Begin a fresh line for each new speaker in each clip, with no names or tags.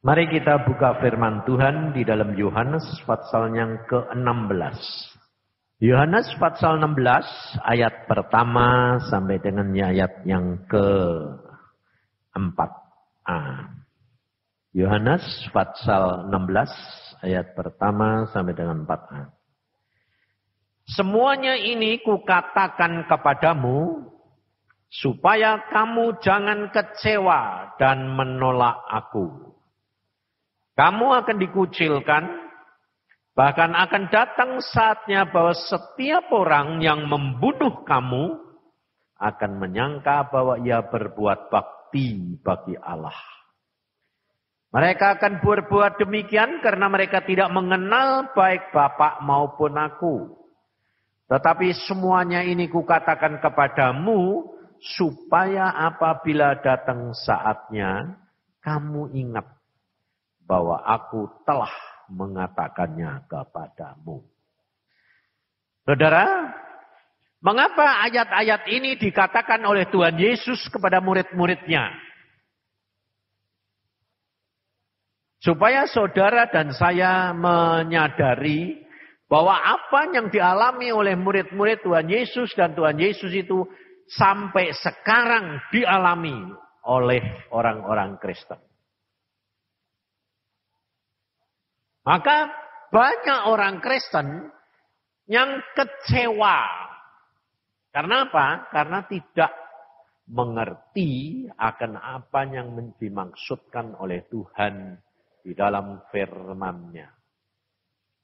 Mari kita buka firman Tuhan di dalam Yohanes pasal yang ke-16. Yohanes pasal 16 ayat pertama sampai dengan ayat yang ke-4a. Yohanes pasal 16 ayat pertama sampai dengan 4a. Semuanya ini kukatakan kepadamu supaya kamu jangan kecewa dan menolak aku. Kamu akan dikucilkan, bahkan akan datang saatnya bahwa setiap orang yang membunuh kamu akan menyangka bahwa ia berbuat bakti bagi Allah. Mereka akan berbuat demikian karena mereka tidak mengenal baik Bapa maupun aku. Tetapi semuanya ini kukatakan kepadamu supaya apabila datang saatnya kamu ingat bahwa aku telah mengatakannya kepadamu. Saudara, mengapa ayat-ayat ini dikatakan oleh Tuhan Yesus kepada murid-muridnya? Supaya saudara dan saya menyadari bahwa apa yang dialami oleh murid-murid Tuhan Yesus dan Tuhan Yesus itu sampai sekarang dialami oleh orang-orang Kristen. Maka banyak orang Kristen yang kecewa. Karena apa? Karena tidak mengerti akan apa yang dimaksudkan oleh Tuhan di dalam firman-Nya.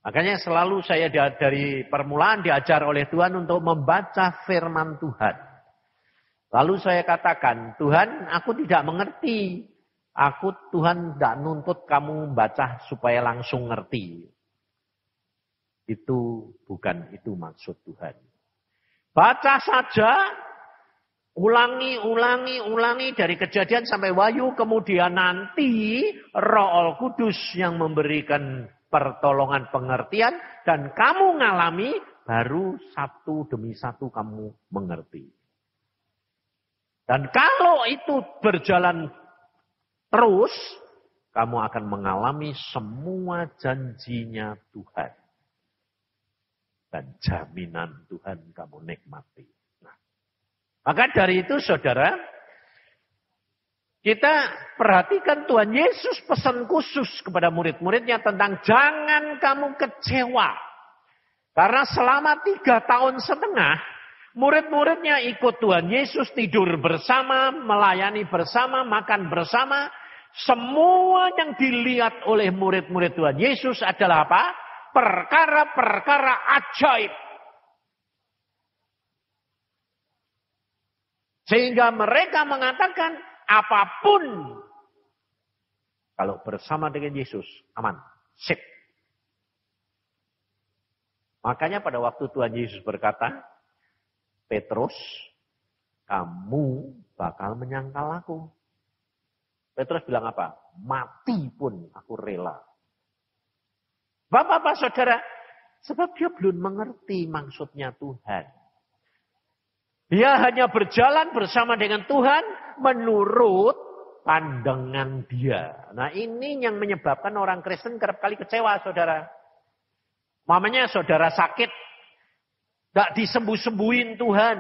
Makanya selalu saya dari permulaan diajar oleh Tuhan untuk membaca firman Tuhan. Lalu saya katakan, Tuhan aku tidak mengerti. Tuhan tidak nuntut kamu baca supaya langsung ngerti. Itu bukan itu maksud Tuhan. Baca saja, ulangi dari Kejadian sampai Wahyu. Kemudian nanti Roh Kudus yang memberikan pertolongan pengertian. Dan kamu ngalami, baru satu demi satu kamu mengerti. Dan kalau itu berjalan terus, kamu akan mengalami semua janjinya Tuhan. Dan jaminan Tuhan kamu nikmati. Nah, maka dari itu saudara, kita perhatikan Tuhan Yesus pesan khusus kepada murid-muridnya tentang jangan kamu kecewa. Karena selama 3,5 tahun, murid-muridnya ikut Tuhan Yesus tidur bersama, melayani bersama, makan bersama. Semua yang dilihat oleh murid-murid Tuhan Yesus adalah apa? Perkara-perkara ajaib. Sehingga mereka mengatakan apapun kalau bersama dengan Yesus aman, sip. Makanya pada waktu Tuhan Yesus berkata, Petrus, kamu bakal menyangkal aku. Petrus bilang apa? Mati pun aku rela. Bapak-bapak saudara, sebab dia belum mengerti maksudnya Tuhan. Dia hanya berjalan bersama dengan Tuhan menurut pandangan dia. Nah ini yang menyebabkan orang Kristen kerap kali kecewa saudara. Mamanya saudara sakit, tidak disembuh-sembuhin Tuhan.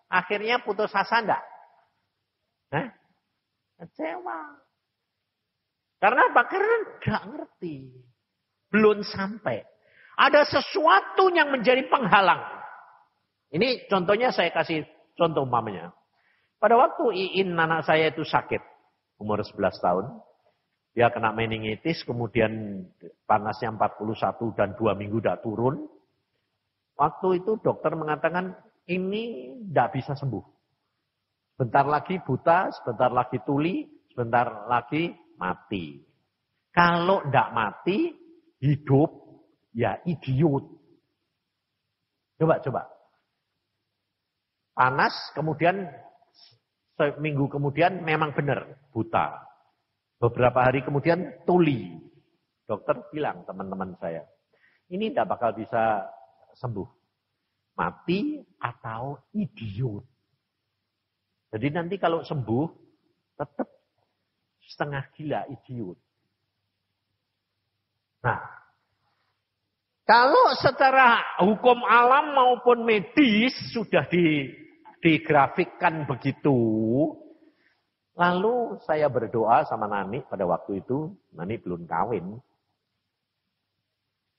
Akhirnya putus asa enggak? Kecewa. Karena apa? Karena enggak ngerti. Belum sampai. Ada sesuatu yang menjadi penghalang. Ini contohnya saya kasih contoh umpamanya. Pada waktu Iin anak saya itu sakit. Umur 11 tahun. Dia kena meningitis. Kemudian panasnya 41 dan 2 minggu tidak turun. Waktu itu dokter mengatakan ini tidak bisa sembuh. Sebentar lagi buta, sebentar lagi tuli, sebentar lagi mati. Kalau tidak mati, hidup, ya idiot. Coba. Panas, kemudian seminggu kemudian memang benar buta. Beberapa hari kemudian tuli. Dokter bilang teman-teman saya, ini tidak bakal bisa sembuh. Mati atau idiot. Jadi nanti kalau sembuh, tetap setengah gila idiot. Nah, kalau secara hukum alam maupun medis sudah digrafikkan begitu, lalu saya berdoa sama Nani pada waktu itu, Nani belum kawin.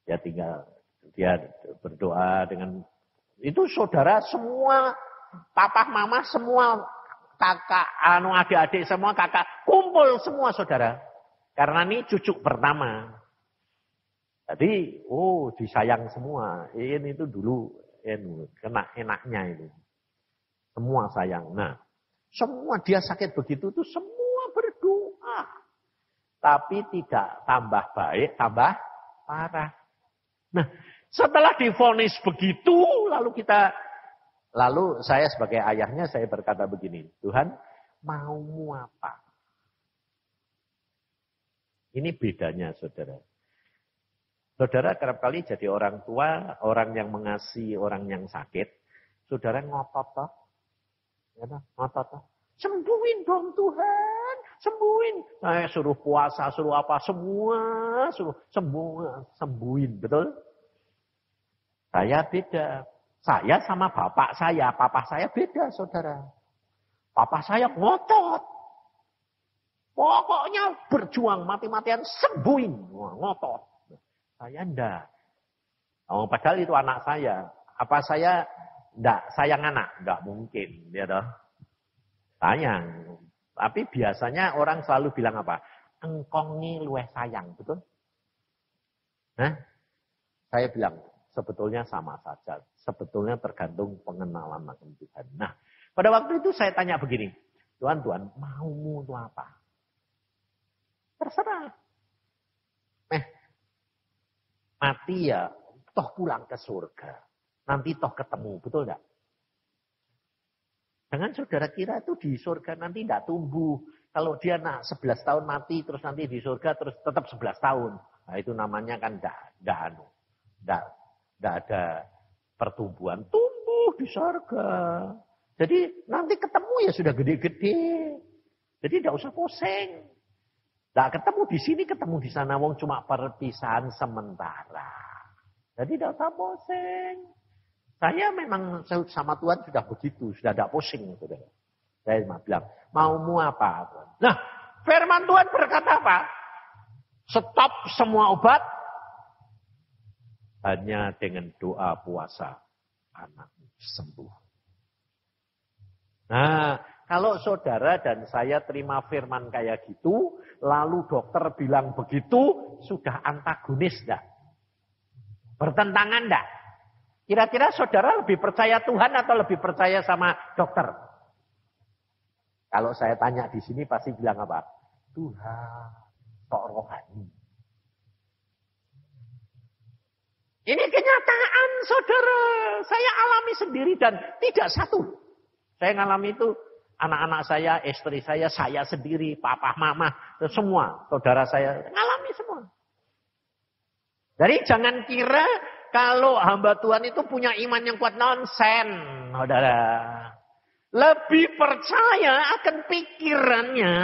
Dia berdoa dengan itu saudara semua, papa mama semua, kakak, adik-adik semua, kakak, kumpul semua saudara. Karena ini cucu pertama. Jadi, disayang semua. Ini itu dulu kena enaknya itu. Semua sayang. Nah, semua dia sakit begitu tuh semua berdoa. Tapi tidak tambah baik, tambah parah. Nah, setelah divonis begitu, lalu saya sebagai ayahnya saya berkata begini, Tuhan, maumu apa? Ini bedanya, saudara. Saudara kerap kali jadi orang tua, orang yang mengasihi orang yang sakit, saudara ngotot toh. Ya, ngotot toh. Sembuhin dong Tuhan, sembuhin. Saya suruh puasa, suruh apa, semua sembuhin, betul? Saya beda. Saya sama bapak saya, papa saya beda, saudara. Papa saya ngotot. Pokoknya berjuang mati-matian sembuhin, ngotot. Saya enggak. Padahal itu anak saya. Apa saya enggak sayang anak? Enggak mungkin, ya toh. Sayang. Tapi biasanya orang selalu bilang apa? Engkongi luweh sayang, betul? Nah, saya bilang sebetulnya sama saja. Sebetulnya tergantung pengenalan akan Tuhan. Nah, pada waktu itu saya tanya begini, Tuhan, maumu itu apa? Terserah. Mati ya, toh pulang ke surga. Nanti toh ketemu, betul enggak? Jangan saudara kira itu di surga nanti enggak tumbuh. Kalau dia 11 tahun mati, terus nanti di surga, terus tetap 11 tahun. Nah itu namanya kan enggak ada pertumbuhan. Tumbuh di surga. Jadi nanti ketemu ya sudah gede-gede. Jadi enggak usah pusing. Nggak ketemu di sini, ketemu di sana. Wong cuma perpisahan sementara. Jadi tidak usah pusing. Saya memang sama Tuhan sudah begitu. Sudah tidak pusing. Saudara. Saya cuma bilang, maumu apa? Nah, firman Tuhan berkata apa? Stop semua obat. Hanya dengan doa puasa. Anak sembuh. Nah, kalau saudara dan saya terima firman kayak gitu, lalu dokter bilang begitu, sudah antagonis enggak? Bertentangan enggak? Kira-kira saudara lebih percaya Tuhan atau lebih percaya sama dokter? Kalau saya tanya di sini pasti bilang apa? Tuhan, kok rohani. Ini kenyataan saudara. Saya alami sendiri dan tidak satu. Saya ngalami itu. Anak-anak saya, istri saya sendiri, papa, mama, semua. Saudara saya, ngalami semua. Jadi jangan kira kalau hamba Tuhan itu punya iman yang kuat, nonsen, saudara. Lebih percaya akan pikirannya,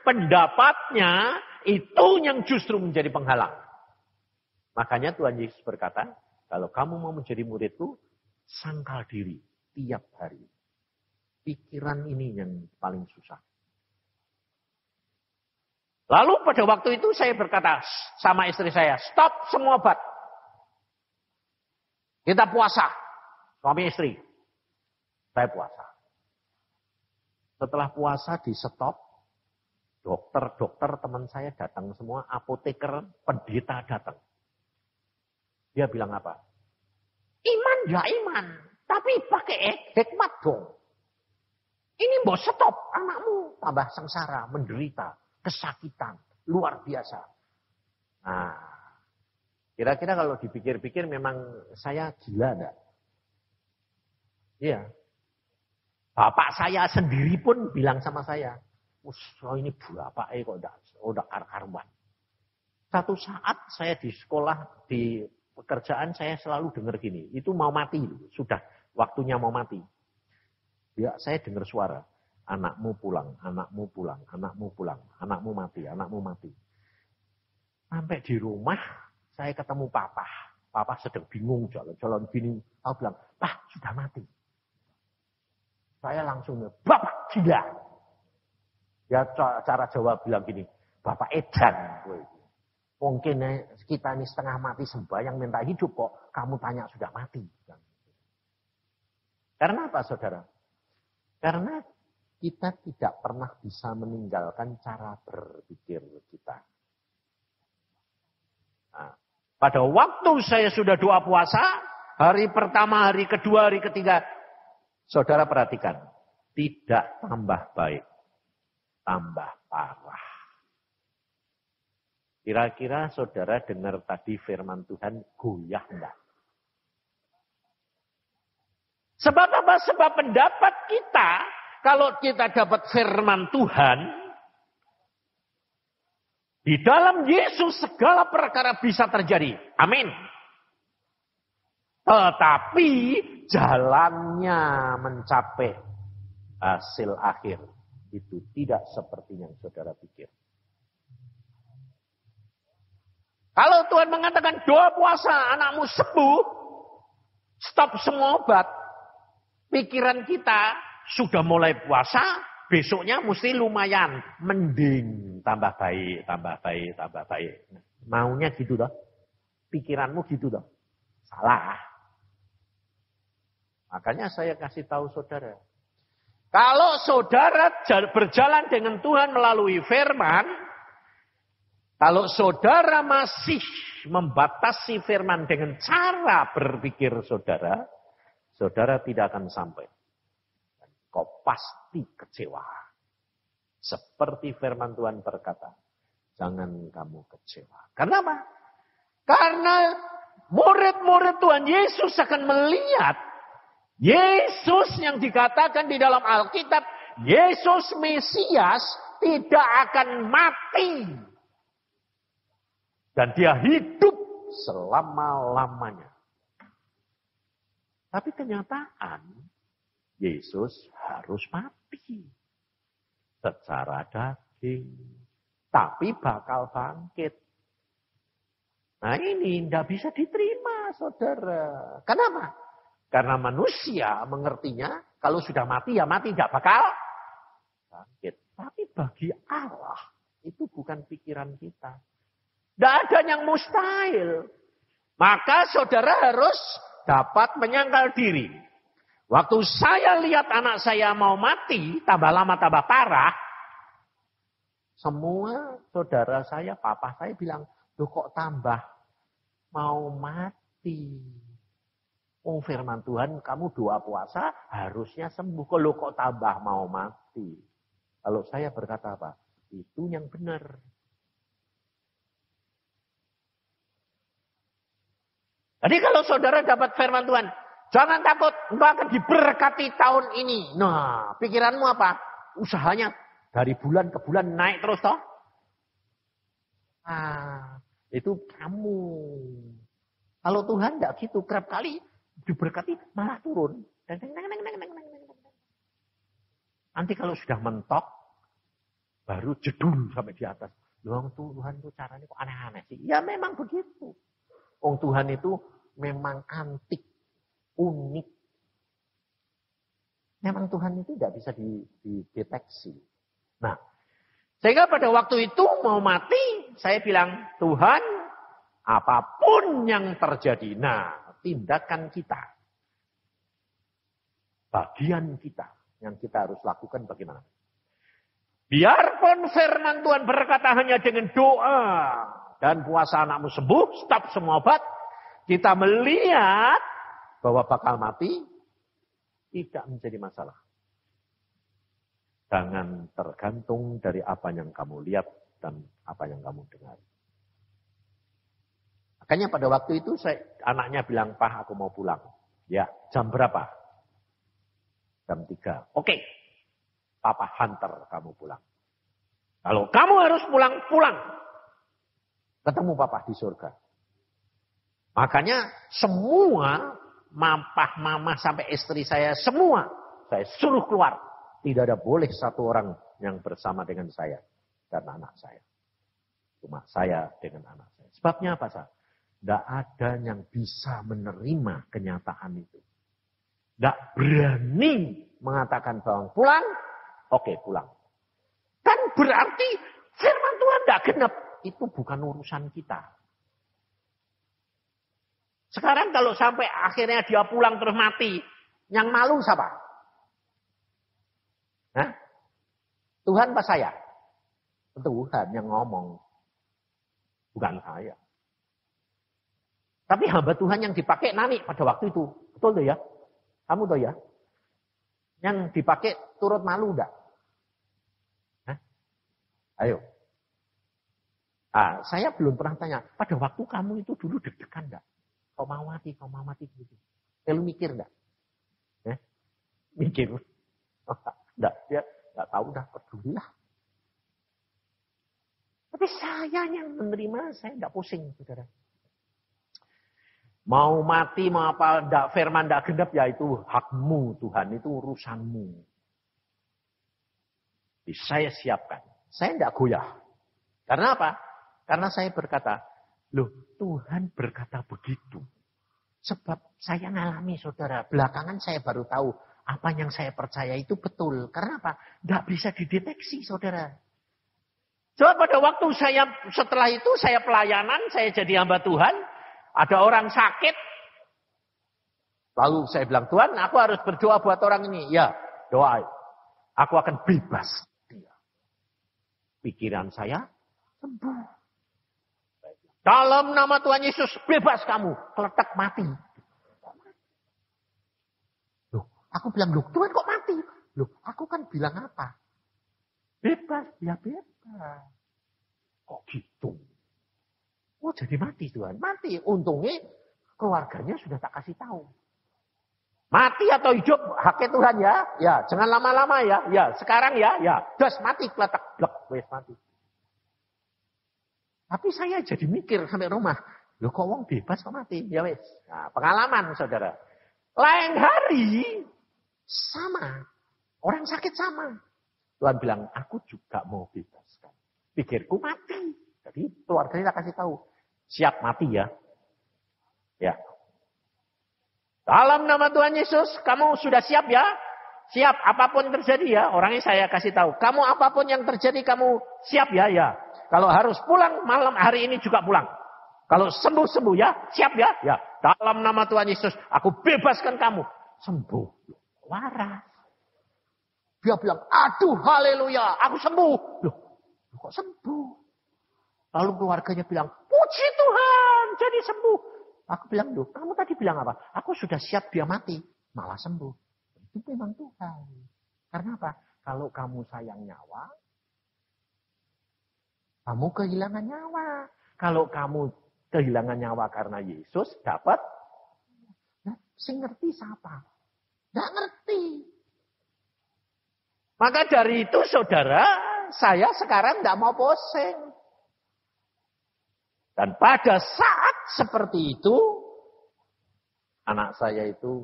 pendapatnya, itu yang justru menjadi penghalang. Makanya Tuhan Yesus berkata, kalau kamu mau menjadi muridku, sangkal diri tiap hari. Pikiran ini yang paling susah. Lalu pada waktu itu saya berkata sama istri saya, stop semua obat. Kita puasa. Suami istri. Saya puasa. Setelah puasa di stop, dokter teman saya datang semua, apoteker, pendeta datang. Dia bilang apa? Iman ya iman, tapi pakai hikmat dong. Ini mau stop, anakmu tambah sengsara, menderita, kesakitan, luar biasa. Nah, kira-kira kalau dipikir-pikir memang saya gila enggak? Iya. Bapak saya sendiri pun bilang sama saya, ini bapak kok udah karuan. Satu saat saya di sekolah, di pekerjaan saya selalu dengar gini, itu mau mati, sudah waktunya mau mati. Ya, saya dengar suara, anakmu pulang, anakmu pulang, anakmu pulang, anakmu mati, anakmu mati. Sampai di rumah, saya ketemu papa. Papa sedang bingung, jalan-jalan gini. Aku bilang, Pak, sudah mati. Saya langsung, Bapak gila. Ya cara Jawa bilang gini, Bapak edan. Mungkin kita ini setengah mati sembahyang minta hidup kok. Kamu tanya sudah mati. Karena apa saudara? Karena kita tidak pernah bisa meninggalkan cara berpikir kita. Nah, pada waktu saya sudah doa puasa, hari pertama, hari kedua, hari ketiga, saudara perhatikan, tidak tambah baik, tambah parah. Kira-kira saudara dengar tadi firman Tuhan goyah enggak? Sebab apa? Sebab pendapat kita, kalau kita dapat firman Tuhan, di dalam Yesus segala perkara bisa terjadi. Amin. Tetapi jalannya mencapai hasil akhir itu tidak seperti yang saudara pikir. Kalau Tuhan mengatakan doa puasa anakmu sembuh, stop semua obat. Pikiran kita sudah mulai puasa, besoknya mesti lumayan. Mending tambah baik, tambah baik, tambah baik. Maunya gitu toh. Pikiranmu gitu toh. Salah. Makanya saya kasih tahu saudara. Kalau saudara berjalan dengan Tuhan melalui firman, kalau saudara masih membatasi firman dengan cara berpikir saudara, saudara tidak akan sampai. Kau pasti kecewa. Seperti firman Tuhan berkata, jangan kamu kecewa. Karena apa? Karena murid-murid Tuhan Yesus akan melihat Yesus yang dikatakan di dalam Alkitab, Yesus Mesias tidak akan mati. Dan dia hidup selama-lamanya. Tapi kenyataan, Yesus harus mati. Secara daging. Tapi bakal bangkit. Nah ini tidak bisa diterima saudara. Kenapa? Karena manusia mengertinya, kalau sudah mati ya mati, tidak bakal bangkit. Tapi bagi Allah, itu bukan pikiran kita. Tidak ada yang mustahil. Maka saudara harus dapat menyangkal diri. Waktu saya lihat anak saya mau mati, tambah lama tambah parah. Semua saudara saya, papa saya bilang, loh kok tambah mau mati. Oh firman Tuhan, kamu doa puasa harusnya sembuh. Kalau kok tambah mau mati. Kalau saya berkata apa? Itu yang benar. Jadi kalau saudara dapat firman Tuhan, jangan takut, engkau akan diberkati tahun ini. Nah, pikiranmu apa? Usahanya dari bulan ke bulan naik terus toh. Ah, itu kamu. Kalau Tuhan enggak gitu, kerap kali diberkati malah turun. Nanti kalau sudah mentok, baru jedul sampai di atas. Loh, Tuhan itu caranya kok aneh-aneh sih. Ya memang begitu. Tuhan itu memang antik, unik. Memang Tuhan itu tidak bisa dideteksi. Nah, sehingga pada waktu itu mau mati, saya bilang, Tuhan, apapun yang terjadi, nah, tindakan kita, bagian kita, yang kita harus lakukan bagaimana? Biarpun firman Tuhan berkata hanya dengan doa dan puasa anakmu sembuh, stop semua obat, kita melihat bahwa bakal mati, tidak menjadi masalah. Jangan tergantung dari apa yang kamu lihat dan apa yang kamu dengar. Makanya pada waktu itu anaknya bilang, Pak aku mau pulang. Ya, jam berapa? Jam 3. Oke, Papa hantar kamu pulang. Kalau kamu harus pulang, pulang. Ketemu Papa di surga. Makanya semua mama sampai istri saya semua saya suruh keluar. Tidak ada boleh satu orang yang bersama dengan saya dan anak saya. Cuma saya dengan anak saya. Sebabnya apa, Sa? Tidak ada yang bisa menerima kenyataan itu. Tidak berani mengatakan bahwa pulang, oke pulang. Kan berarti firman Tuhan tidak genap. Itu bukan urusan kita. Sekarang kalau sampai akhirnya dia pulang terus mati, yang malu siapa? Hah? Tuhan apa saya? Tuhan yang ngomong. Bukan saya. Tapi hamba Tuhan yang dipakai Nani pada waktu itu. Betul tuh ya? Kamu tuh ya? Yang dipakai turut malu enggak? Hah? Ayo. Saya belum pernah tanya. Pada waktu kamu itu dulu deg-degan enggak? Kau mau mati gitu. Lu mikir enggak? Mikir. Enggak, dia enggak tahu dah, pedulilah. Tapi saya yang menerima, saya enggak pusing, saudara. Mau mati, mau apa, firman tidak genap, ya itu hakmu Tuhan, itu urusanmu. Jadi saya siapkan. Saya tidak goyah. Karena apa? Karena saya berkata, loh Tuhan berkata begitu. Sebab saya ngalami saudara, belakangan saya baru tahu apa yang saya percaya itu betul. Karena apa? Tidak bisa dideteksi saudara. Sebab pada waktu setelah itu saya pelayanan, saya jadi hamba Tuhan. Ada orang sakit. Lalu saya bilang, Tuhan aku harus berdoa buat orang ini. Ya, doa. Aku akan bebas dia. Pikiran saya sembuh. Dalam nama Tuhan Yesus, bebas kamu. Keletak mati. Loh, aku bilang, loh Tuhan kok mati? Loh, aku kan bilang apa? Bebas, ya bebas. Kok gitu? Oh jadi mati Tuhan, mati. Untungnya keluarganya sudah tak kasih tahu. Mati atau hidup, haknya Tuhan ya. Ya, jangan lama-lama ya. Ya, sekarang ya. Ya, das mati, keletak, blek, wes mati. Tapi saya jadi mikir sampai rumah. Loh kok wong bebas kok mati? Ya wes. Nah, pengalaman saudara. Lain hari, sama. Orang sakit sama. Tuhan bilang, aku juga mau bebaskan. Pikirku mati. Jadi keluarganya tak kasih tahu. Siap mati ya. Ya. Dalam nama Tuhan Yesus, kamu sudah siap ya? Siap apapun terjadi ya. Orangnya saya kasih tahu. Kamu apapun yang terjadi kamu siap ya? Ya. Kalau harus pulang malam hari ini juga pulang. Kalau sembuh ya. Siap ya? Ya. Dalam nama Tuhan Yesus, aku bebaskan kamu. Sembuh. Waras. Dia bilang, aduh haleluya, aku sembuh. Loh, kok sembuh? Lalu keluarganya bilang, puji Tuhan, jadi sembuh. Aku bilang, loh, kamu tadi bilang apa? Aku sudah siap dia mati, malah sembuh. Itu memang Tuhan. Karena apa? Kalau kamu sayang nyawa, kamu kehilangan nyawa. Kalau kamu kehilangan nyawa karena Yesus, dapat. Nah, sing ngerti siapa? Nggak ngerti. Maka dari itu saudara, saya sekarang tidak mau pusing. Dan pada saat seperti itu, anak saya itu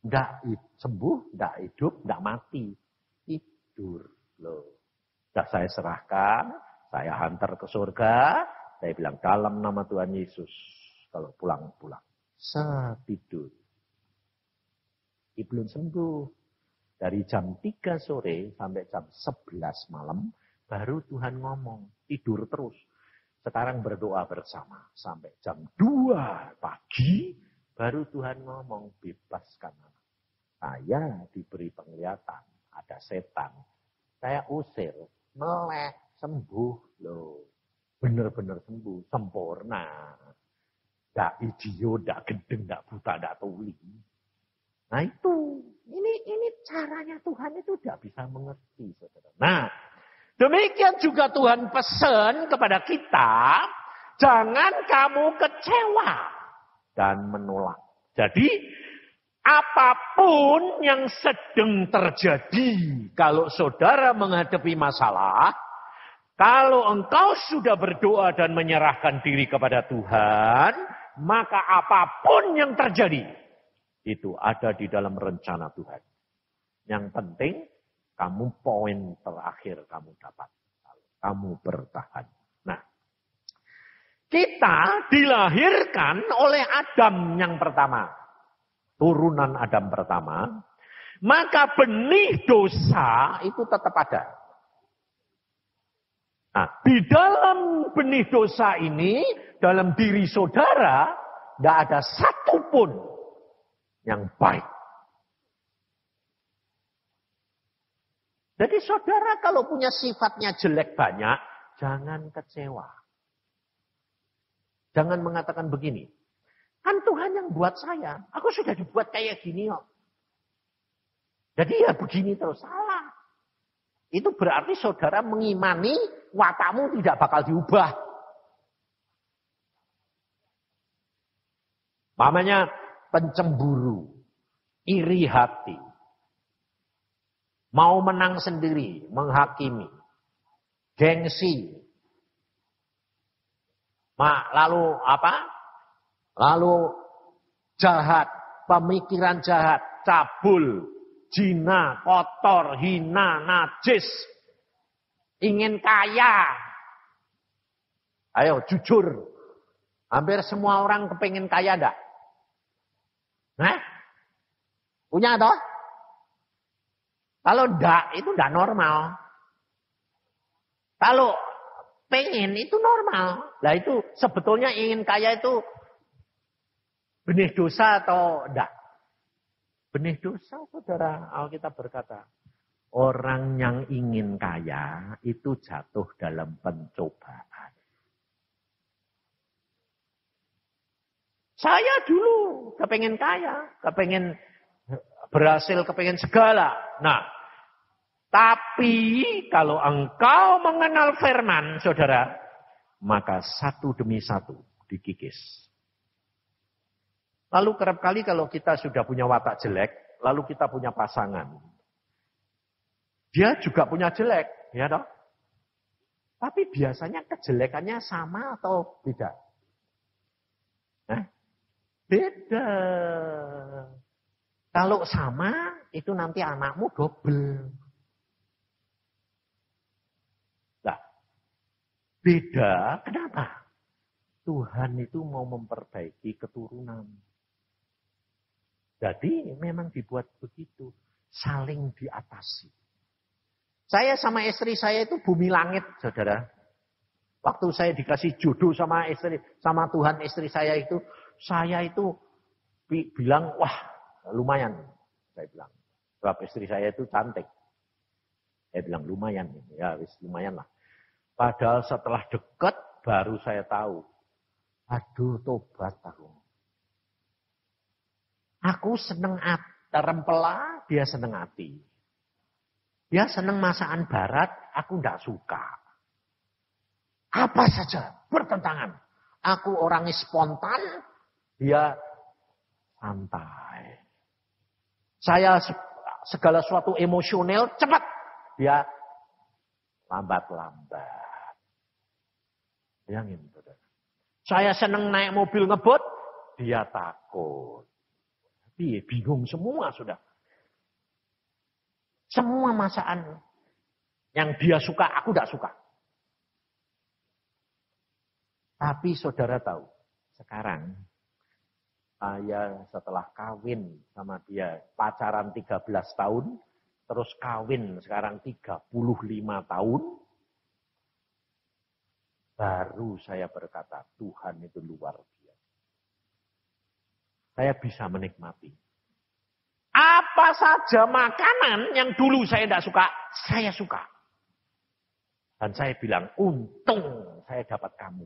tidak sembuh, tidak hidup, tidak mati. Tidur. Loh. Sudah saya serahkan, saya hantar ke surga. Saya bilang, dalam nama Tuhan Yesus. Kalau pulang. Setidur. Belum sembuh. Dari jam 3 sore sampai jam 11 malam, baru Tuhan ngomong. Tidur terus. Sekarang berdoa bersama. Sampai jam 2 pagi, baru Tuhan ngomong, bebaskan anak. Saya diberi penglihatan, ada setan. Saya usir, melek, sembuh loh. Benar-benar sembuh, sempurna. Nggak idiot, nggak gendeng, nggak buta, nggak tuli. Nah itu, ini caranya Tuhan itu tidak bisa mengerti, saudara. Nah, demikian juga Tuhan pesan kepada kita, jangan kamu kecewa dan menolak. Jadi, apapun yang sedang terjadi, kalau saudara menghadapi masalah, kalau engkau sudah berdoa dan menyerahkan diri kepada Tuhan, maka apapun yang terjadi, itu ada di dalam rencana Tuhan. Yang penting, kamu poin terakhir kamu dapat. Kamu bertahan. Nah, Kita dilahirkan oleh Adam yang pertama. Turunan Adam pertama. Maka benih dosa itu tetap ada. Nah, di dalam benih dosa ini, dalam diri saudara, tidak ada satupun yang baik. Jadi saudara kalau punya sifatnya jelek banyak, jangan kecewa. Jangan mengatakan begini, kan Tuhan yang buat saya, aku sudah dibuat kayak gini kok. Jadi ya begini terus, salah. Itu berarti saudara mengimani watakmu tidak bakal diubah. Namanya pencemburu, iri hati. Mau menang sendiri, menghakimi. Gengsi. Lalu apa? Lalu jahat, pemikiran jahat, cabul, jina, kotor, hina, najis. Ingin kaya. Ayo jujur. Hampir semua orang kepingin kaya enggak? Nah? Punya toh? Kalau enggak, itu enggak normal. Kalau pengen itu normal. Lah itu sebetulnya ingin kaya itu benih dosa atau enggak? Benih dosa, saudara. Alkitab berkata, orang yang ingin kaya itu jatuh dalam pencobaan. Saya dulu kepengen kaya, kepengen berhasil, kepengen segala. Nah, tapi kalau engkau mengenal firman, saudara, maka satu demi satu dikikis. Lalu kerap kali kalau kita sudah punya watak jelek, lalu kita punya pasangan. Dia juga punya jelek, ya toh? Tapi biasanya kejelekannya sama atau beda? Nah, beda. Kalau sama, itu nanti anakmu double. Nah, beda, kenapa? Tuhan itu mau memperbaiki keturunan. Jadi memang dibuat begitu, saling diatasi. Saya sama istri saya itu bumi langit, saudara. Waktu saya dikasih jodoh sama istri, sama Tuhan istri saya itu bilang, wah lumayan. Saya bilang, sebab istri saya itu cantik. Saya bilang lumayan, ya wis lumayan lah. Padahal setelah dekat baru saya tahu, aduh tobat aku. Aku seneng rempela, dia seneng hati. Dia seneng masakan barat, aku tidak suka. Apa saja bertentangan. Aku orangnya spontan, dia santai. Saya segala sesuatu emosional, cepat. Dia lambat-lambat. Bayangin, saudara. Saya seneng naik mobil ngebut, dia takut. Dia bingung semua sudah. Semua masakan yang dia suka, aku tidak suka. Tapi saudara tahu, sekarang saya setelah kawin sama dia, pacaran 13 tahun, terus kawin sekarang 35 tahun, baru saya berkata, Tuhan itu luar biasa. Saya bisa menikmati. Apa saja makanan yang dulu saya tidak suka, saya suka. Dan saya bilang, untung saya dapat kamu.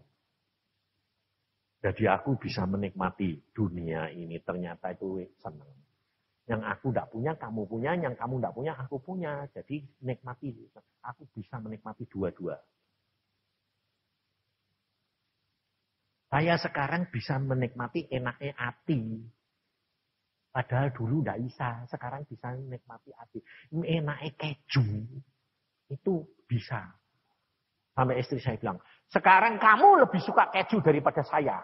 Jadi aku bisa menikmati dunia ini. Ternyata itu senang. Yang aku tidak punya, kamu punya. Yang kamu tidak punya, aku punya. Jadi nikmati. Aku bisa menikmati dua-dua. Saya sekarang bisa menikmati enaknya hati. Padahal dulu tidak bisa. Sekarang bisa menikmati hati. Enaknya keju. Itu bisa. Sampai istri saya bilang, sekarang kamu lebih suka keju daripada saya.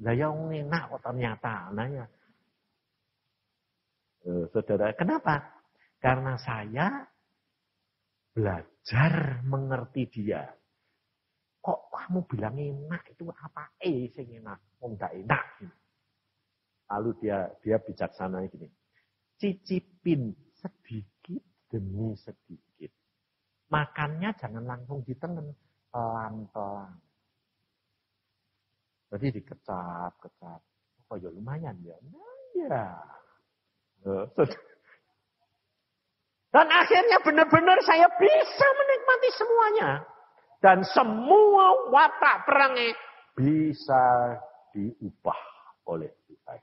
Lah ya enak kok ternyata. Nanya. Saudara, kenapa? Karena saya belajar mengerti dia. kok kamu bilang enak itu apa? Sing enak, wong gak enak. Lalu dia bijaksana gini. Cicipin sedikit demi sedikit. Makannya jangan langsung ditelan, pelan-pelan. Jadi dikecap. Oh ya lumayan ya. Nah ya. Dan akhirnya benar-benar saya bisa menikmati semuanya. Dan semua watak perangai bisa diubah oleh Tuhan.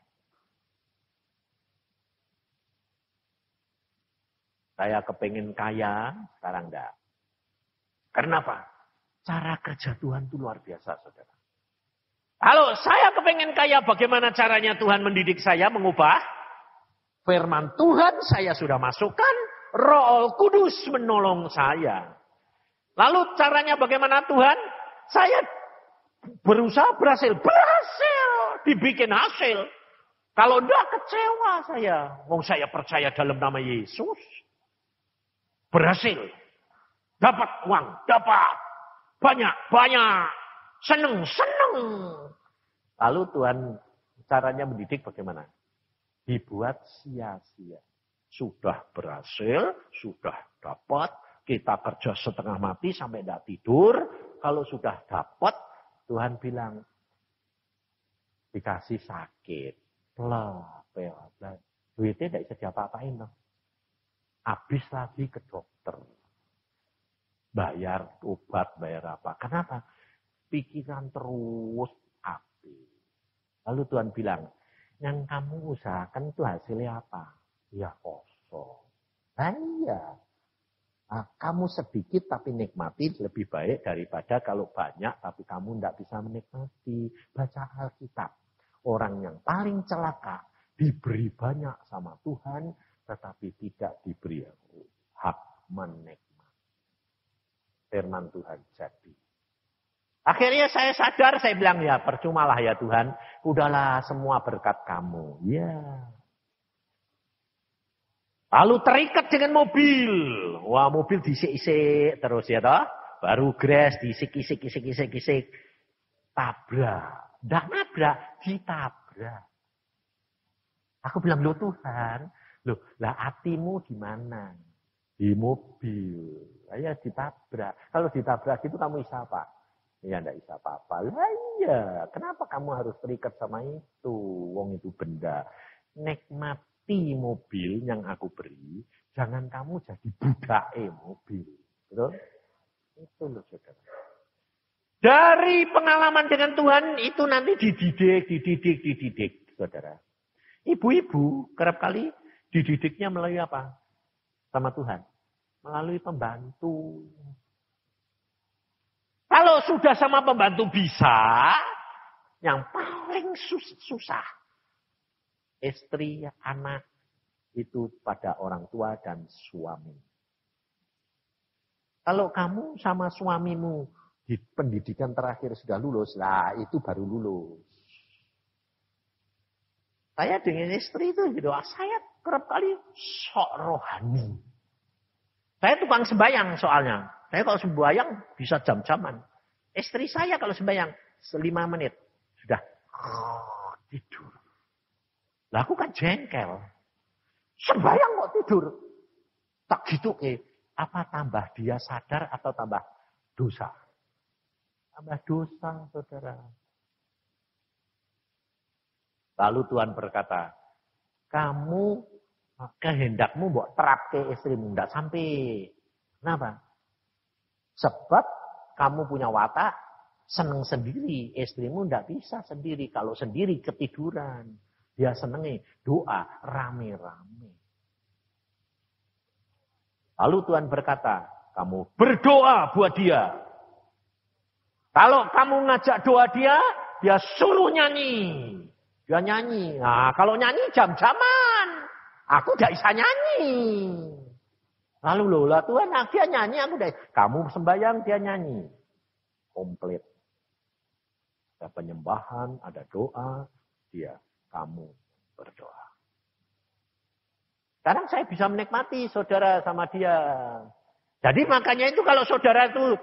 Saya kepengen kaya, sekarang enggak. Karena apa? Cara kerja Tuhan itu luar biasa, saudara. Kalau saya kepengen kaya, bagaimana caranya Tuhan mendidik saya, mengubah? Firman Tuhan saya sudah masukkan, Roh Kudus menolong saya. Lalu caranya bagaimana Tuhan? Saya berusaha berhasil dibikin hasil. Kalau enggak kecewa saya. Wong saya percaya dalam nama Yesus. Berhasil. Dapat uang, dapat. Banyak. Seneng. Lalu Tuhan caranya mendidik bagaimana? Dibuat sia-sia. Sudah berhasil, sudah dapat. Kita kerja setengah mati sampai tidak tidur. Kalau sudah dapat, Tuhan bilang, dikasih sakit. Duitnya tidak bisa diapa-apain. Habis lagi ke dokter. Bayar obat, bayar apa. Kenapa? Pikiran terus habis. Lalu Tuhan bilang, yang kamu usahakan itu hasilnya apa? Ya kosong. Iya. Nah, kamu sedikit tapi nikmati lebih baik daripada kalau banyak tapi kamu tidak bisa menikmati. Baca Alkitab. Orang yang paling celaka diberi banyak sama Tuhan tetapi tidak diberi hak menikmati. Firman Tuhan jadi. Akhirnya saya sadar, saya bilang ya percumalah ya Tuhan. Udahlah semua berkat kamu. Ya. Lalu terikat dengan mobil. Wah mobil disik-isik terus ya toh. Baru gres disik-isik. Tabrak. Nggak nabrak, ditabrak. Aku bilang, loh Tuhan. Loh, lah hatimu di mana? Di mobil. Ya ditabrak. Kalau ditabrak itu kamu bisa apa? Ya enggak bisa apa-apa. Lah iya, kenapa kamu harus terikat sama itu? Wong itu benda. Nikmati mobil yang aku beri, jangan kamu jadi budake mobil. Betul? Itu loh saudara. Dari pengalaman dengan Tuhan itu nanti dididik, saudara. Ibu-ibu kerap kali dididiknya melalui apa? Sama Tuhan. Melalui pembantu. Kalau sudah sama pembantu bisa, yang paling susah. Istri, anak, itu pada orang tua dan suami. Kalau kamu sama suamimu di pendidikan terakhir sudah lulus, lah itu baru lulus. Saya dengan istri itu gitu, saya kerap kali sok rohani. Saya tukang sembahyang soalnya. Saya kalau sembahyang bisa jam-jaman. Istri saya kalau sembahyang 5 menit sudah tidur. Lah aku kan jengkel. Sembahyang kok tidur. Tak gitu apa tambah dia sadar atau tambah dosa? Tambah dosa, saudara. Lalu Tuhan berkata, kamu kehendakmu mbok terapke istrimu ndak sampai. Kenapa? Sebab kamu punya watak seneng sendiri, istrimu ndak bisa sendiri. Kalau sendiri ketiduran, dia senengi doa rame-rame. Lalu Tuhan berkata, kamu berdoa buat dia. Kalau kamu ngajak doa dia suruh nyanyi. Dia nyanyi. Nah, kalau nyanyi jam-jaman. Aku tidak bisa nyanyi. Lalu loh, lah Tuhan, dia nyanyi, aku udah. Kamu sembahyang, dia nyanyi. Komplit. Ada penyembahan, ada doa, kamu berdoa. Sekarang saya bisa menikmati saudara sama dia. Jadi makanya itu kalau saudara itu,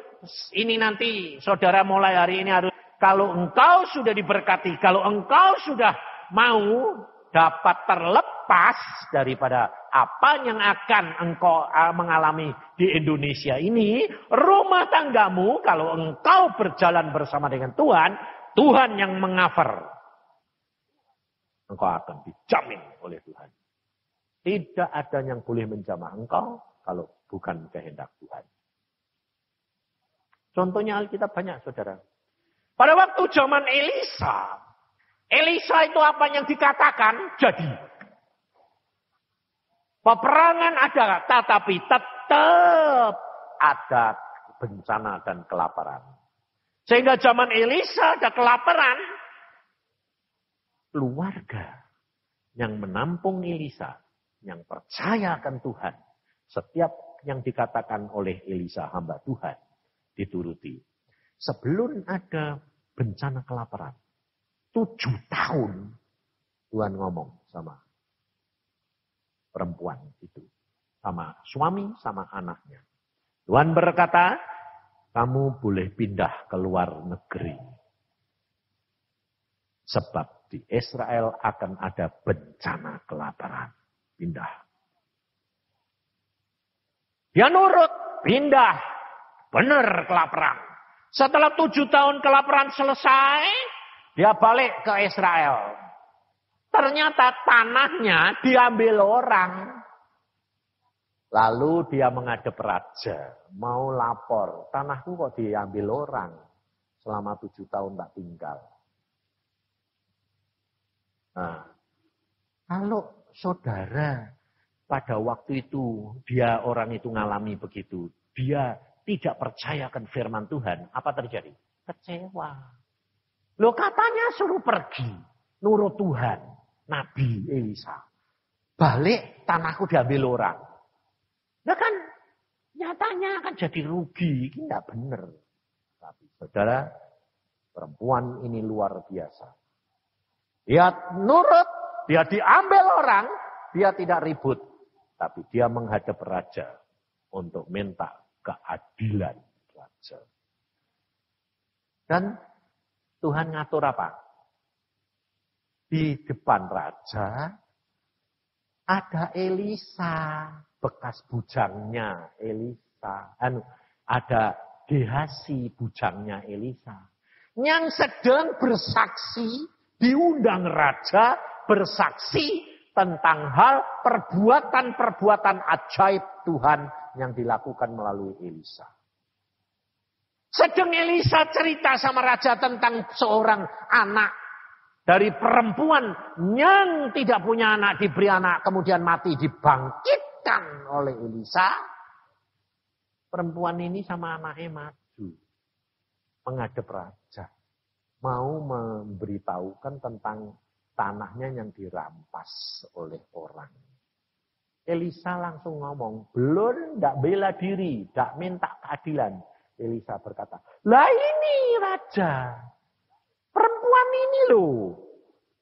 ini nanti saudara mulai hari ini harus, kalau engkau sudah diberkati, kalau engkau sudah mau dapat terlepas daripada apa yang akan engkau mengalami di Indonesia ini, rumah tanggamu, kalau engkau berjalan bersama dengan Tuhan, Tuhan yang mengcover. Engkau akan dijamin oleh Tuhan. Tidak ada yang boleh menjamah engkau kalau bukan kehendak Tuhan. Contohnya Alkitab banyak, saudara. Pada waktu zaman Elisa itu apa yang dikatakan jadi. Peperangan ada, tetapi tetap ada bencana dan kelaparan. Sehingga zaman Elisa ada kelaparan. Keluarga yang menampung Elisa, yang percaya akan Tuhan, setiap yang dikatakan oleh Elisa hamba Tuhan dituruti. Sebelum ada bencana kelaparan, 7 tahun Tuhan ngomong sama perempuan itu, sama suami, sama anaknya. Tuhan berkata, kamu boleh pindah ke luar negeri. Sebab di Israel akan ada bencana kelaparan. Pindah. Dia nurut, pindah. Benar kelaparan. Setelah 7 tahun kelaparan selesai, dia balik ke Israel. Ternyata tanahnya diambil orang. Lalu dia menghadap raja. Mau lapor, tanahku kok diambil orang. Selama 7 tahun tak tinggal. Nah, kalau saudara pada waktu itu dia orang itu ngalami begitu, dia tidak percayakan firman Tuhan, apa terjadi? Kecewa. Loh katanya suruh pergi, nurut Tuhan, Nabi Elisa. Balik tanahku diambil orang. Nah kan nyatanya akan jadi rugi, ini tidak benar. Tapi saudara, perempuan ini luar biasa. Dia nurut, dia diambil orang, dia tidak ribut. Tapi dia menghadap raja untuk minta keadilan raja. Dan Tuhan ngatur apa? Di depan raja ada Elisa, bekas bujangnya Elisa. Ada Gehasi, bujangnya Elisa. Yang sedang bersaksi, diundang raja bersaksi tentang hal perbuatan-perbuatan ajaib Tuhan yang dilakukan melalui Elisa. Sedang Elisa cerita sama raja tentang seorang anak dari perempuan yang tidak punya anak, diberi anak, kemudian mati, dibangkitkan oleh Elisa. Perempuan ini sama anaknya maju menghadap raja. Mau memberitahukan tentang tanahnya yang dirampas oleh orang. Elisa langsung ngomong, belum, tidak bela diri, tidak minta keadilan. Elisa berkata, lah ini raja, perempuan ini loh,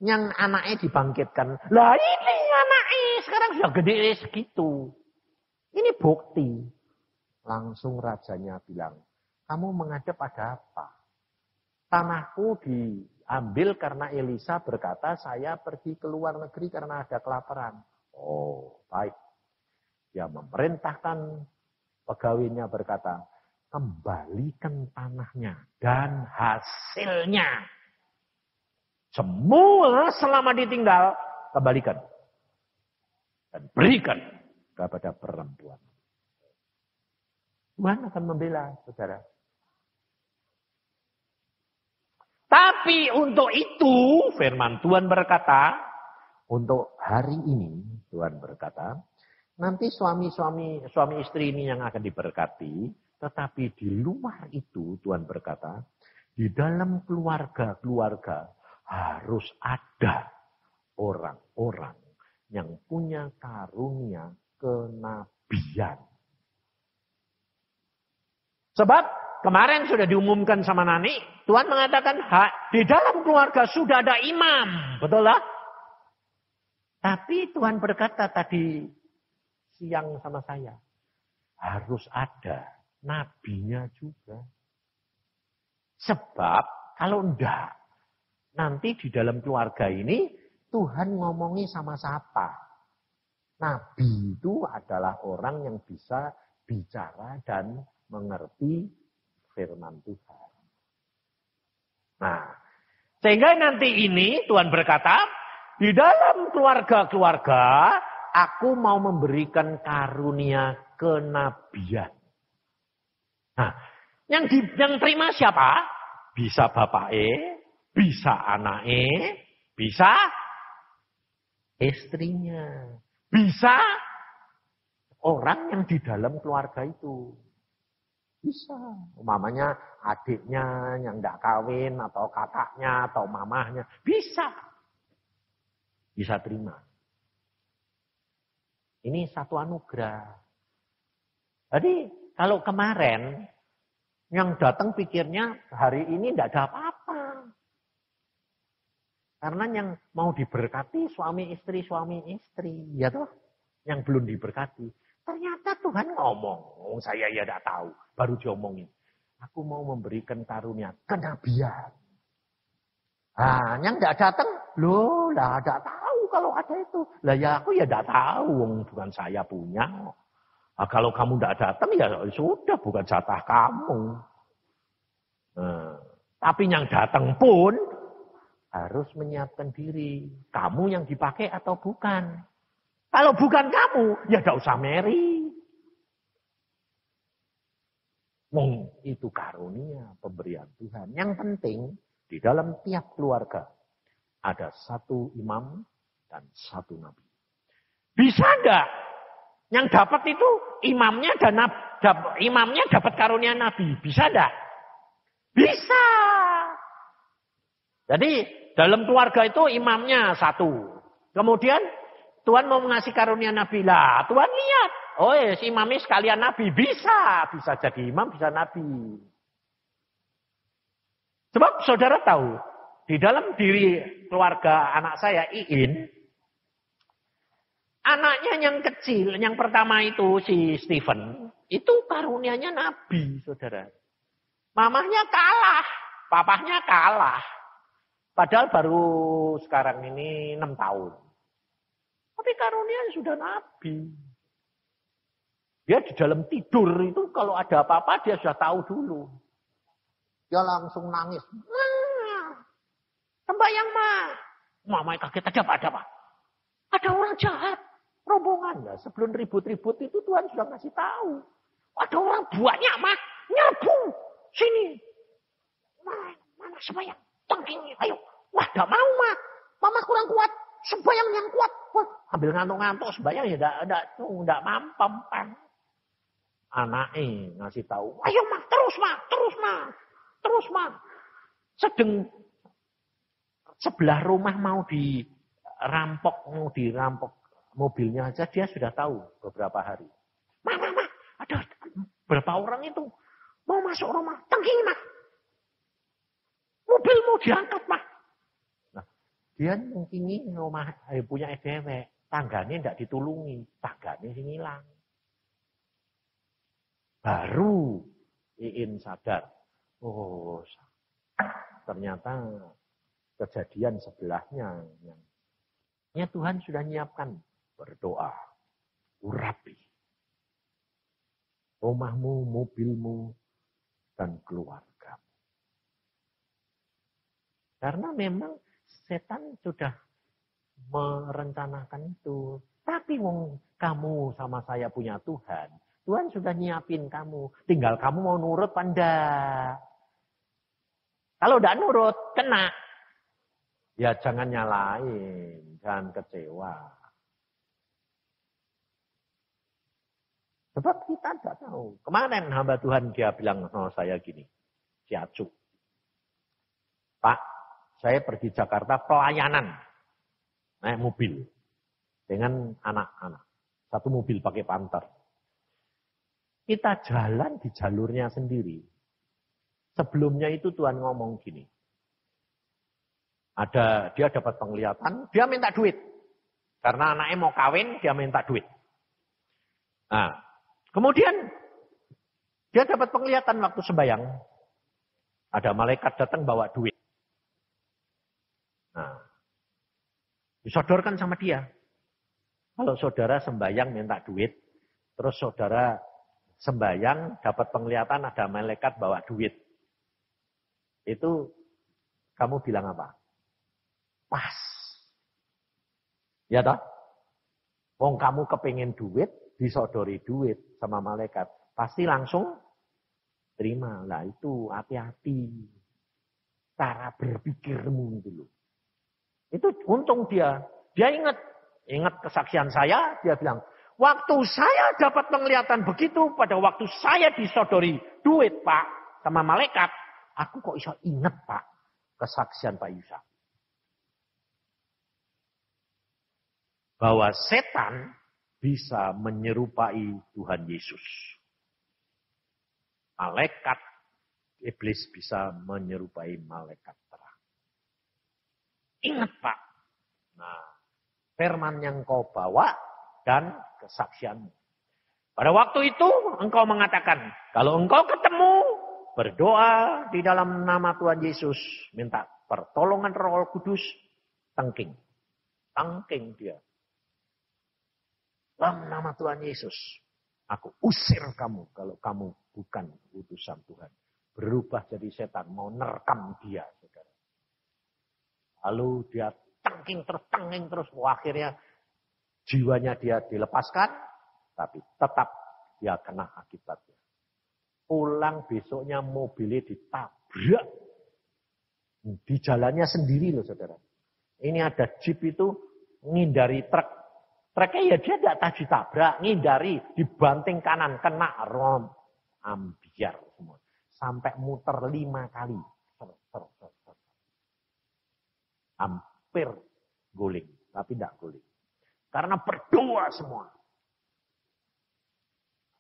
yang anaknya dibangkitkan. Lah ini anaknya, sekarang sudah gede segitu. Ini bukti. Langsung rajanya bilang, kamu menghadap ada apa? Tanahku diambil karena Elisa berkata, saya pergi ke luar negeri karena ada kelaparan. Oh, baik. Dia memerintahkan pegawainya berkata, kembalikan tanahnya dan hasilnya. Semua selama ditinggal, kembalikan. Dan berikan kepada perempuan. Tuhan akan membela, saudara. Tapi untuk itu, firman Tuhan berkata, untuk hari ini, Tuhan berkata, nanti suami istri ini yang akan diberkati, tetapi di luar itu, Tuhan berkata, di dalam keluarga harus ada orang-orang yang punya karunia kenabian. Sebab kemarin sudah diumumkan sama Nani, Tuhan mengatakan di dalam keluarga sudah ada imam, betul lah? Tapi Tuhan berkata tadi siang sama saya, harus ada nabinya juga. Sebab kalau enggak, nanti di dalam keluarga ini Tuhan ngomongi sama siapa? Nabi itu adalah orang yang bisa bicara dan mengerti firman Tuhan. Nah, sehingga nanti ini Tuhan berkata, di dalam keluarga-keluarga, aku mau memberikan karunia kenabian. Nah, yang terima siapa? Bisa bapake, bisa anake, bisa istrinya, bisa orang yang di dalam keluarga itu. Bisa. Umpamanya adiknya yang tidak kawin, atau kakaknya, atau mamahnya. Bisa. Bisa terima. Ini satu anugerah. Jadi kalau kemarin yang datang pikirnya hari ini tidak ada apa-apa. Karena yang mau diberkati suami istri. Ya toh? Yang belum diberkati. Ternyata Tuhan ngomong. Saya ya tidak tahu. Baru diomongin. Aku mau memberikan karunia kenabian. Nah, yang tidak datang. Loh, lah tidak tahu kalau ada itu. Lah ya aku ya tidak tahu. Bukan saya punya. Nah, kalau kamu tidak datang ya sudah. Bukan jatah kamu. Nah, tapi yang datang pun harus menyiapkan diri. Kamu yang dipakai atau bukan. Kalau bukan kamu, ya tidak usah marry. Itu karunia pemberian Tuhan. Yang penting, di dalam tiap keluarga, ada satu imam dan satu nabi. Bisa enggak? Yang dapat itu imamnya dan imamnya dapat karunia nabi. Bisa enggak? Bisa. Jadi, dalam keluarga itu imamnya satu. Kemudian, Tuhan mau mengasih karunia nabi lah. Tuhan lihat. Oh si imamnya sekalian nabi. Bisa. Bisa jadi imam, bisa nabi. Sebab saudara tahu. Di dalam diri keluarga anak saya, Iin. Anaknya yang kecil. Yang pertama itu si Stephen. Itu karunianya nabi, saudara. Mamahnya kalah. Papahnya kalah. Padahal baru sekarang ini 6 tahun. Tapi karunia sudah nabi. Dia di dalam tidur itu kalau ada apa-apa dia sudah tahu dulu. Dia langsung nangis. Sembahyang Mama kaget, ada apa? Ada orang jahat. Rombongan. Ya, sebelum ribut-ribut itu Tuhan sudah ngasih tahu. Ada orang banyak nyerbu. Sini. Mana sembahyang? Tangking. Ayo. Wah gak mau Mama kurang kuat. Sembahyang yang kuat. Wah, ambil ngantuk-ngantuk sembahyang ya enggak mampam. Anaknya ngasih tahu, "Ayo, terus, Ma." Sedang sebelah rumah mau dirampok mobilnya aja dia sudah tahu beberapa hari. Ma, ada berapa orang itu mau masuk rumah. Tangking, Ma. Mobil mau diangkat, Ma. Dia mungkin rumah punya EDW, tangganya tidak ditulungi, tangganya sing hilang. Baru Iin sadar, oh ternyata kejadian sebelahnya. Ya Tuhan sudah nyiapkan, berdoa, urapi rumahmu, mobilmu, dan keluargamu. Karena memang setan sudah merencanakan itu. Tapi kamu sama saya punya Tuhan. Tuhan sudah nyiapin kamu. Tinggal kamu mau nurut apa enggak. Kalau enggak nurut, kena. Ya jangan nyalain. Jangan kecewa. Sebab kita enggak tahu. Kemarin hamba Tuhan dia bilang sama saya gini. Si Acuk. Pak, saya pergi Jakarta pelayanan. Naik mobil. Dengan anak-anak. Satu mobil pakai Panther. Kita jalan di jalurnya sendiri. Sebelumnya itu Tuhan ngomong gini. Dia dapat penglihatan, dia minta duit. Karena anaknya mau kawin, dia minta duit. Nah, Kemudian dia dapat penglihatan waktu sembahyang. Ada malaikat datang bawa duit. Nah, disodorkan sama dia. Kalau saudara sembahyang minta duit, terus saudara sembahyang dapat penglihatan ada malaikat bawa duit. Itu kamu bilang apa? Pas. Ya toh? Wong kamu kepingin duit, disodori duit sama malaikat. Pasti langsung terima. Lah itu hati-hati. Cara berpikirmu dulu. Itu untung dia. Dia ingat kesaksian saya. Dia bilang, waktu saya dapat penglihatan begitu, pada waktu saya disodori duit Pak, sama malaikat. Aku kok bisa ingat Pak, kesaksian Pak Yusa. Bahwa setan bisa menyerupai Tuhan Yesus. Malaikat, iblis bisa menyerupai malaikat terang. Ingat Pak. Nah, firman yang kau bawa dan kesaksianmu. Pada waktu itu engkau mengatakan, kalau engkau ketemu, berdoa di dalam nama Tuhan Yesus, minta pertolongan Roh Kudus, tangking dia. Dalam nama Tuhan Yesus, aku usir kamu kalau kamu bukan utusan Tuhan. Berubah jadi setan, mau nerkam dia, saudara. Lalu dia tangking terus, akhirnya jiwanya dia dilepaskan, tapi tetap dia kena akibatnya. Pulang besoknya mobilnya ditabrak. Di jalannya sendiri loh saudara. Ini ada jeep itu ngindari truk. Truknya ya dia tidak ditabrak, ngindari, dibanting kanan, kena rom, ambiar semua. Sampai muter 5 kali. Hampir guling, tapi tidak guling. Karena berdoa semua.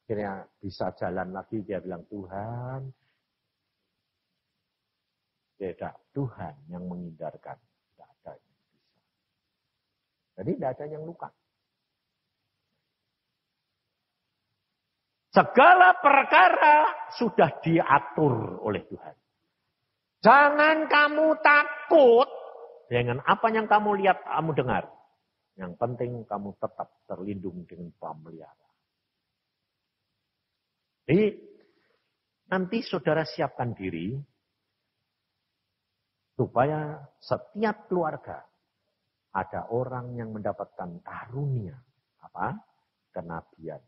Akhirnya bisa jalan lagi, dia bilang, Tuhan, tidak, Tuhan yang menghindarkan. Tidak ada yang bisa. Jadi tidak ada yang luka. Segala perkara sudah diatur oleh Tuhan. Jangan kamu takut dengan apa yang kamu lihat, kamu dengar. Yang penting kamu tetap terlindung dengan pemeliharaan. Jadi nanti saudara siapkan diri supaya setiap keluarga ada orang yang mendapatkan karunia apa? Kenabian.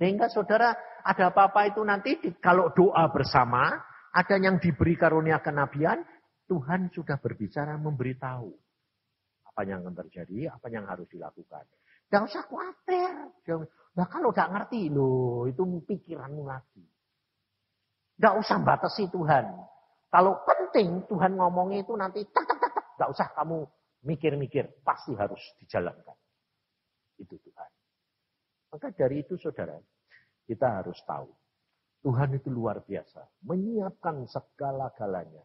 Sehingga saudara ada apa-apa itu nanti kalau doa bersama, ada yang diberi karunia kenabian, Tuhan sudah berbicara memberitahu apa yang akan terjadi, apa yang harus dilakukan. Jangan usah khawatir. Nah kalau gak ngerti loh, itu pikiranmu lagi. Gak usah batasi Tuhan. Kalau penting Tuhan ngomongnya itu nanti tak. Gak usah kamu mikir-mikir, pasti harus dijalankan. Itu Tuhan. Maka dari itu saudara, kita harus tahu. Tuhan itu luar biasa. Menyiapkan segala-galanya.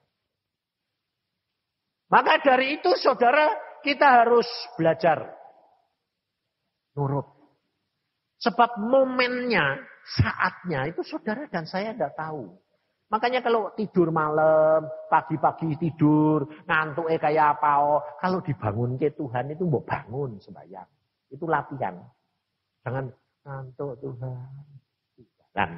Maka dari itu saudara, kita harus belajar. Nurut. Sebab momennya, saatnya, itu saudara dan saya tidak tahu. Makanya kalau tidur malam, pagi-pagi tidur, ngantuknya kayak apa. Kalau dibangun ke Tuhan itu mau bangun sembahyang. Itu latihan. Jangan ngantuk Tuhan. Dan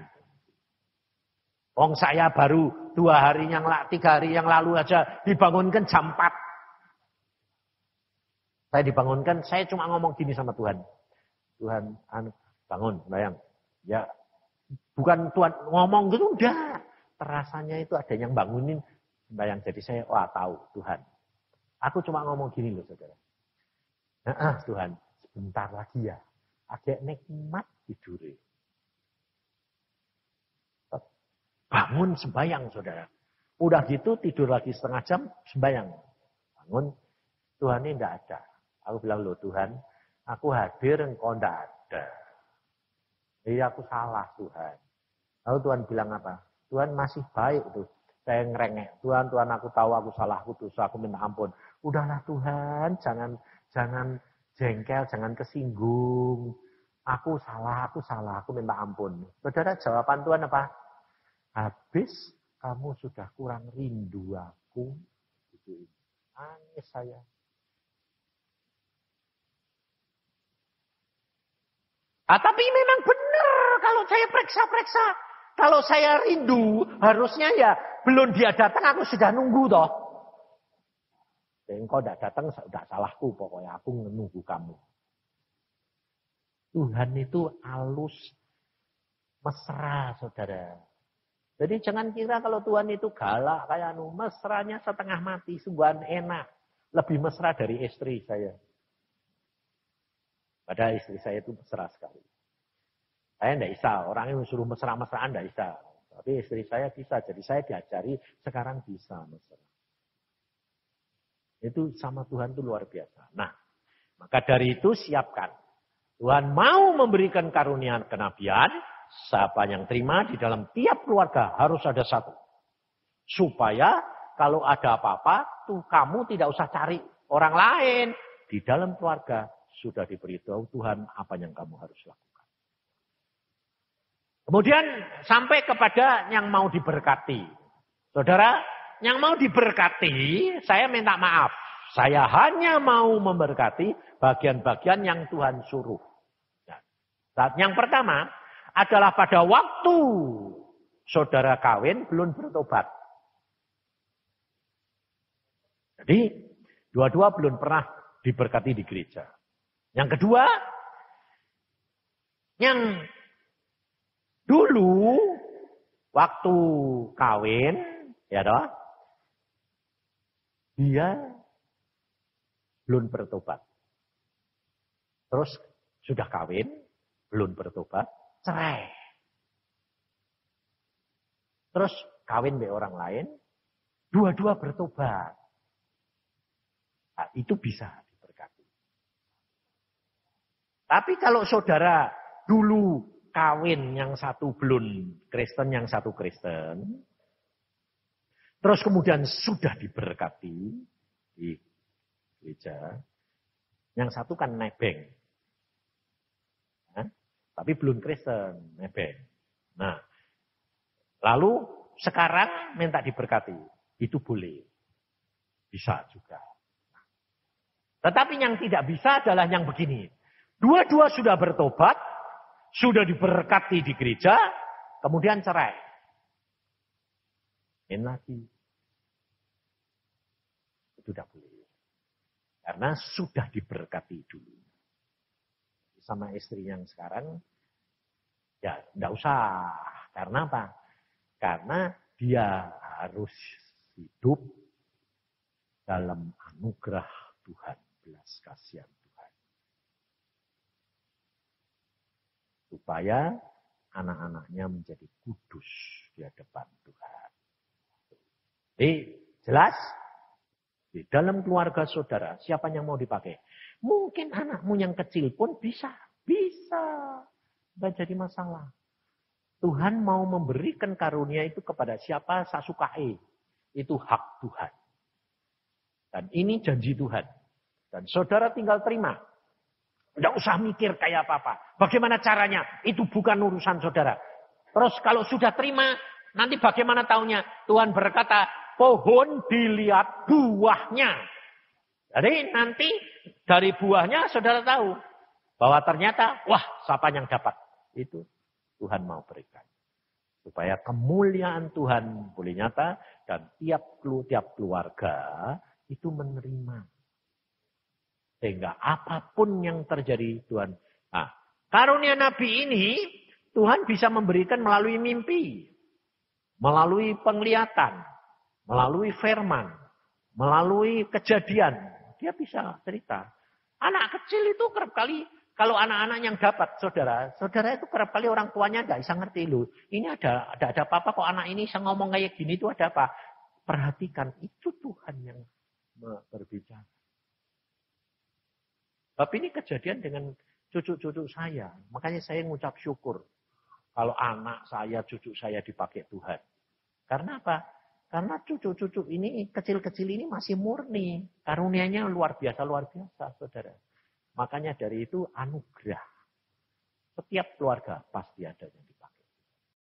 saya baru 3 hari yang lalu aja dibangunkan jam 4. Saya dibangunkan, saya cuma ngomong gini sama Tuhan. Tuhan, bangun, bayang. Ya, bukan Tuhan ngomong gitu, udah. Terasanya itu ada yang bangunin bayang. Jadi saya, tahu Tuhan. Aku cuma ngomong gini loh saudara. Tuhan, sebentar lagi ya. Agak nikmat tidurnya. Bangun sembahyang saudara. Udah gitu tidur lagi setengah jam sembahyang. Bangun, Tuhan ini tidak ada. Aku bilang loh Tuhan, aku hadir engkau tidak ada. Jadi aku salah Tuhan. Lalu Tuhan bilang apa? Tuhan masih baik tuh. Saya ngerengek. Tuhan aku tahu aku salah, aku dosa, aku minta ampun. Udahlah Tuhan, jangan jengkel, jangan kesinggung. Aku salah, aku minta ampun. Saudara, jawaban Tuhan apa? Habis kamu sudah kurang rindu aku. Gitu. Nangis saya. Tapi memang benar kalau saya periksa-periksa. Kalau saya rindu, harusnya ya belum dia datang, aku sudah nunggu toh. Engkau tidak datang, sudah salahku pokoknya. Aku menunggu kamu. Tuhan itu halus, mesra, saudara. Jadi jangan kira kalau Tuhan itu galak, kayak mesranya setengah mati, sungguhan enak. Lebih mesra dari istri saya. Padahal istri saya itu mesra sekali. Saya tidak bisa, orang yang suruh mesra-mesraan tidak bisa. Tapi istri saya bisa, jadi saya diajari, sekarang bisa mesra. Itu sama Tuhan itu luar biasa. Nah, maka dari itu siapkan. Tuhan mau memberikan karunia kenabian, siapa yang terima di dalam tiap keluarga harus ada satu. Supaya kalau ada apa-apa, tuh kamu tidak usah cari orang lain. Di dalam keluarga sudah diberitahu Tuhan apa yang kamu harus lakukan. Kemudian sampai kepada yang mau diberkati. Saudara, yang mau diberkati, saya minta maaf. Saya hanya mau memberkati bagian-bagian yang Tuhan suruh. Yang pertama adalah pada waktu saudara kawin belum bertobat. Jadi dua-dua belum pernah diberkati di gereja. Yang kedua, yang dulu waktu kawin, ya toh, dia belum bertobat. Terus sudah kawin, belum bertobat, cerai. Terus kawin dengan orang lain, dua-dua bertobat. Nah, itu bisa diberkati. Tapi kalau saudara dulu kawin yang satu belum Kristen, yang satu Kristen, terus kemudian sudah diberkati di gereja, yang satu kan nebeng. Tapi belum Kristen, nebeng. Nah, lalu sekarang minta diberkati. Itu boleh. Bisa juga. Tetapi yang tidak bisa adalah yang begini. Dua-dua sudah bertobat, sudah diberkati di gereja, kemudian cerai. Ini lagi. Itu tidak boleh. Karena sudah diberkati dulu. Sama istri yang sekarang, ya tidak usah. Karena apa? Karena dia harus hidup dalam anugerah Tuhan, belas kasihan Tuhan. Supaya anak-anaknya menjadi kudus di hadapan Tuhan. Jadi jelas, di dalam keluarga saudara, siapa yang mau dipakai? Mungkin anakmu yang kecil pun bisa. Tidak jadi masalah. Tuhan mau memberikan karunia itu kepada siapa sasukae. Itu hak Tuhan. Dan ini janji Tuhan. Dan saudara tinggal terima. Tidak usah mikir kayak apa-apa. Bagaimana caranya? Itu bukan urusan saudara. Terus kalau sudah terima, nanti bagaimana taunya? Tuhan berkata, pohon dilihat buahnya. Jadi nanti dari buahnya saudara tahu bahwa ternyata, wah, siapa yang dapat. Itu Tuhan mau berikan. Supaya kemuliaan Tuhan boleh nyata dan tiap keluarga itu menerima. Sehingga apapun yang terjadi Tuhan. Nah, karunia Nabi ini Tuhan bisa memberikan melalui mimpi. Melalui penglihatan. Melalui firman. Melalui kejadian. Dia bisa cerita. Anak kecil itu kerap kali, kalau anak-anak yang dapat, saudara itu kerap kali orang tuanya tidak bisa ngerti loh. Ini ada apa-apa kok anak ini bisa ngomong kayak gini itu ada apa? Perhatikan, itu Tuhan yang berbicara. Tapi ini kejadian dengan cucu-cucu saya. Makanya saya ngucap syukur. Kalau anak saya, cucu saya dipakai Tuhan. Karena apa? Karena cucu-cucu ini, kecil-kecil ini masih murni. Karunianya luar biasa, saudara. Makanya dari itu anugerah. Setiap keluarga pasti ada.